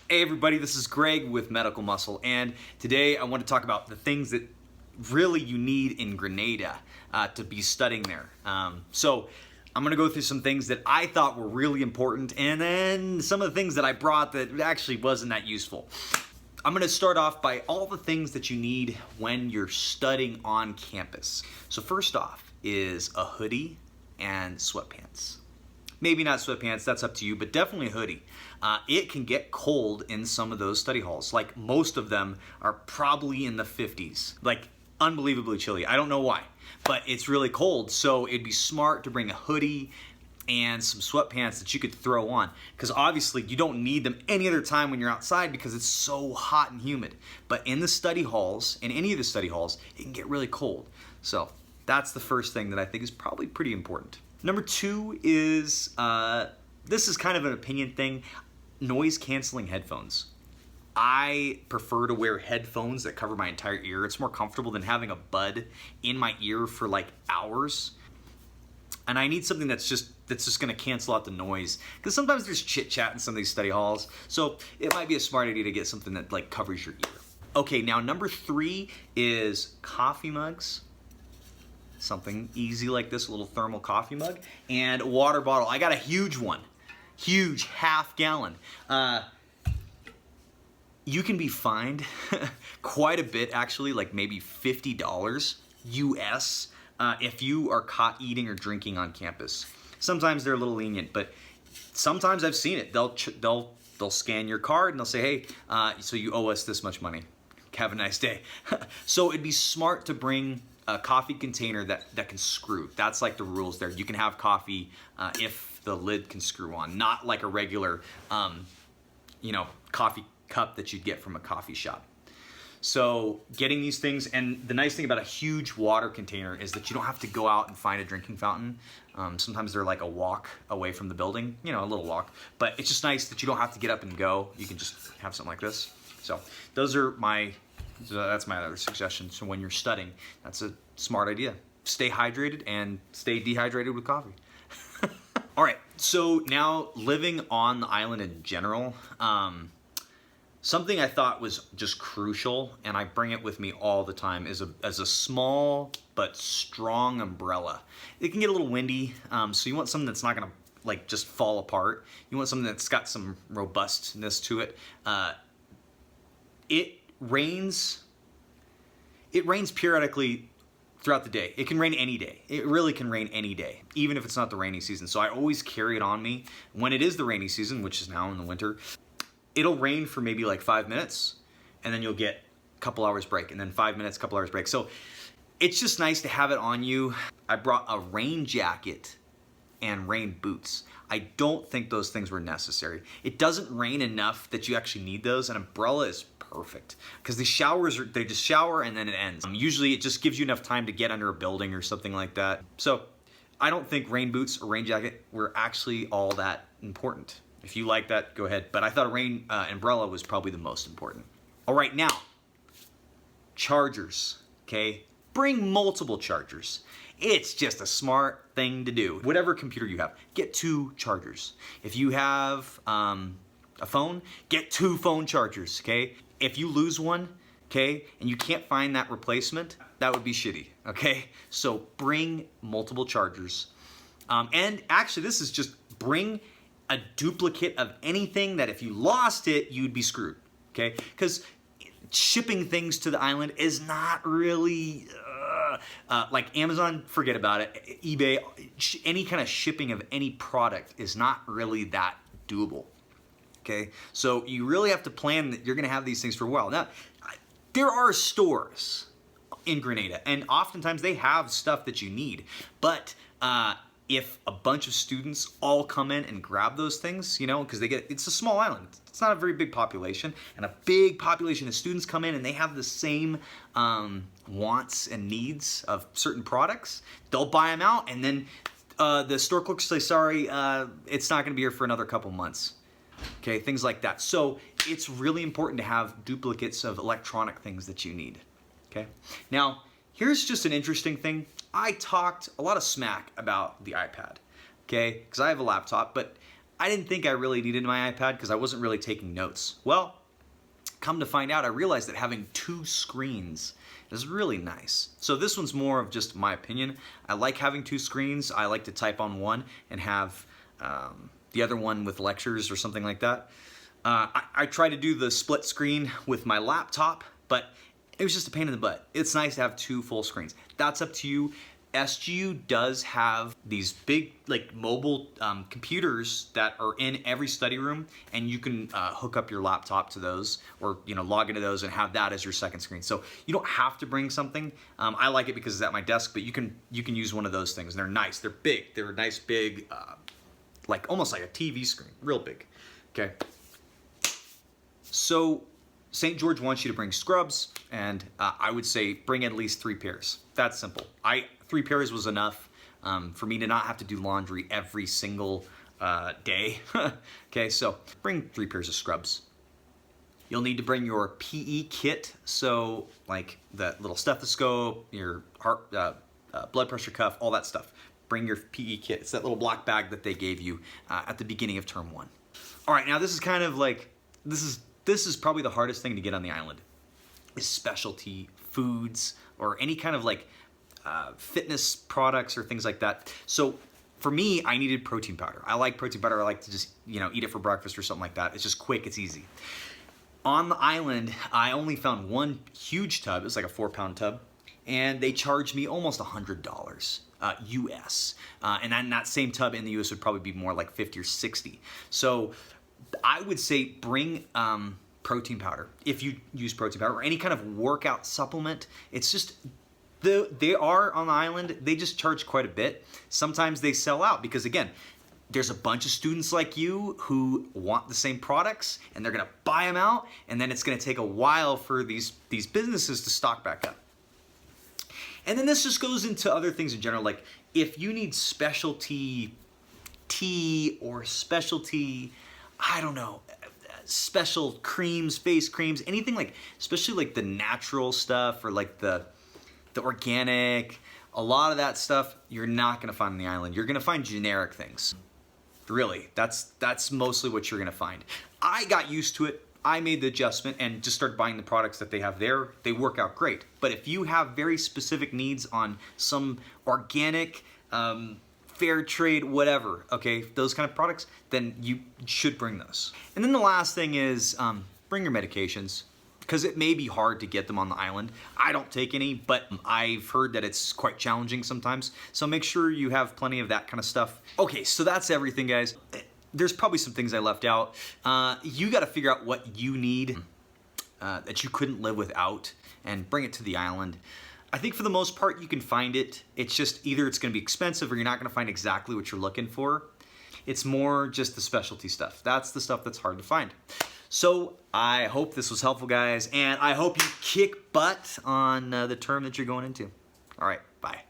Hey everybody, this is Greg with Medical Muscle, and today I want to talk about the things that really you need in Grenada to be studying there. So I'm going to go through some things that I thought were really important, and then some of the things that I brought that actually wasn't that useful. I'm going to start off by all the things that you need when you're studying on campus. So first off is a hoodie and sweatpants. Maybe not sweatpants, that's up to you, but definitely a hoodie. It can get cold in some of those study halls. Like most of them are probably in the 50s. Like unbelievably chilly. I don't know why, but it's really cold. So it'd be smart to bring a hoodie and some sweatpants that you could throw on. Because obviously you don't need them any other time when you're outside because it's so hot and humid. But in the study halls, in any of the study halls, it can get really cold. So that's the first thing that I think is probably pretty important. Number two is, this is kind of an opinion thing, noise canceling headphones. I prefer to wear headphones that cover my entire ear. It's more comfortable than having a bud in my ear for like hours. And I need something that's just gonna cancel out the noise. Because sometimes there's chit chat in some of these study halls. So it might be a smart idea to get something that like covers your ear. Okay, now number three is coffee mugs. Something easy like this, a little thermal coffee mug, and a water bottle. I got a huge one, huge, half-gallon. You can be fined quite a bit, actually, like maybe $50 US if you are caught eating or drinking on campus. Sometimes they're a little lenient, but sometimes I've seen it. They'll scan your card and they'll say, hey, so you owe us this much money. Have a nice day. So it'd be smart to bring a coffee container that can screw. That's like the rules there. You can have coffee if the lid can screw on, not like a regular, coffee cup that you'd get from a coffee shop. So getting these things, and the nice thing about a huge water container is that you don't have to go out and find a drinking fountain. Sometimes they're like a walk away from the building, a little walk, but it's just nice that you don't have to get up and go. You can just have something like this. So that's my other suggestion. So when you're studying, that's a smart idea. Stay hydrated and stay dehydrated with coffee. All right, so now living on the island in general, something I thought was just crucial, and I bring it with me all the time, is a small but strong umbrella. It can get a little windy, so you want something that's not gonna like just fall apart. You want something that's got some robustness to it. It rains periodically throughout the day. It can rain any day. It really can rain any day, even if it's not the rainy season. So I always carry it on me. When it is the rainy season, which is now in the winter, it'll rain for maybe like 5 minutes, and then you'll get a couple hours break, and then 5 minutes, couple hours break. So it's just nice to have it on you. I brought a rain jacket and rain boots. I don't think those things were necessary. It doesn't rain enough that you actually need those. An umbrella is perfect because they just shower and then it ends. Usually it just gives you enough time to get under a building or something like that. So I don't think rain boots or rain jacket were actually all that important. If you like that, go ahead. But I thought a rain umbrella was probably the most important. All right, now, chargers, okay? Bring multiple chargers. It's just a smart thing to do. Whatever computer you have, get 2 chargers. If you have a phone, get 2 phone chargers, okay? If you lose one, okay, and you can't find that replacement, that would be shitty, okay? So bring multiple chargers. And actually, this is just bring a duplicate of anything that if you lost it, you'd be screwed, okay? Because shipping things to the island is not really, like Amazon, forget about it. eBay, any kind of shipping of any product is not really that doable. Okay, so you really have to plan that you're gonna have these things for a while. Now, there are stores in Grenada, and oftentimes they have stuff that you need, but if a bunch of students all come in and grab those things, because it's a small island, it's not a very big population, and a big population of students come in and they have the same wants and needs of certain products, they'll buy them out, and then the store clerk will say, sorry, it's not gonna be here for another couple months. Okay, things like that. So it's really important to have duplicates of electronic things that you need. Okay, now here's just an interesting thing. I talked a lot of smack about the iPad, okay, because I have a laptop, but I didn't think I really needed my iPad because I wasn't really taking notes. Well, come to find out, I realized that having 2 screens is really nice. So this one's more of just my opinion. I like having 2 screens. I like to type on one and have the other one with lectures or something like that. I try to do the split screen with my laptop, but it was just a pain in the butt. It's nice to have 2 full screens. That's up to you. SGU does have these big like mobile computers that are in every study room, and you can hook up your laptop to those, or log into those and have that as your second screen. So you don't have to bring something. I like it because it's at my desk, but you can use one of those things. And they're nice. They're big. They're a nice big, like almost like a TV screen, real big. Okay. So St. George wants you to bring scrubs, and I would say bring at least 3 pairs. That's simple. 3 pairs was enough for me to not have to do laundry every single day. Okay, so bring 3 pairs of scrubs. You'll need to bring your PE kit, so like the little stethoscope, your heart, blood pressure cuff, all that stuff. Bring your PE kit. It's that little black bag that they gave you at the beginning of term 1. All right, now this is kind of like, this is probably the hardest thing to get on the island, is specialty foods or any kind of like fitness products or things like that. So for me, I needed protein powder. I like protein powder. I like to just, eat it for breakfast or something like that. It's just quick, it's easy. On the island, I only found one huge tub. It was like a 4-pound tub, and they charged me almost $100 US. And then that same tub in the US would probably be more like 50 or 60. So I would say bring protein powder. If you use protein powder or any kind of workout supplement, it's just, they are on the island, they just charge quite a bit. Sometimes they sell out because, again, there's a bunch of students like you who want the same products, and they're gonna buy them out, and then it's gonna take a while for these businesses to stock back up. And then this just goes into other things in general, like if you need specialty tea or specialty, I don't know, special creams, face creams, anything like, especially like the natural stuff or like the organic, a lot of that stuff you're not gonna find on the island. You're gonna find generic things. Really, that's mostly what you're gonna find. I got used to it. I made the adjustment and just started buying the products that they have there. They work out great. But if you have very specific needs on some organic, fair trade, whatever, okay, those kind of products, then you should bring those. And then the last thing is bring your medications, because it may be hard to get them on the island. I don't take any, but I've heard that it's quite challenging sometimes. So make sure you have plenty of that kind of stuff. Okay, so that's everything, guys. There's probably some things I left out. You gotta figure out what you need that you couldn't live without and bring it to the island. I think for the most part you can find it. It's just either it's gonna be expensive or you're not gonna find exactly what you're looking for. It's more just the specialty stuff. That's the stuff that's hard to find. So I hope this was helpful, guys, and I hope you kick butt on the term that you're going into. All right, bye.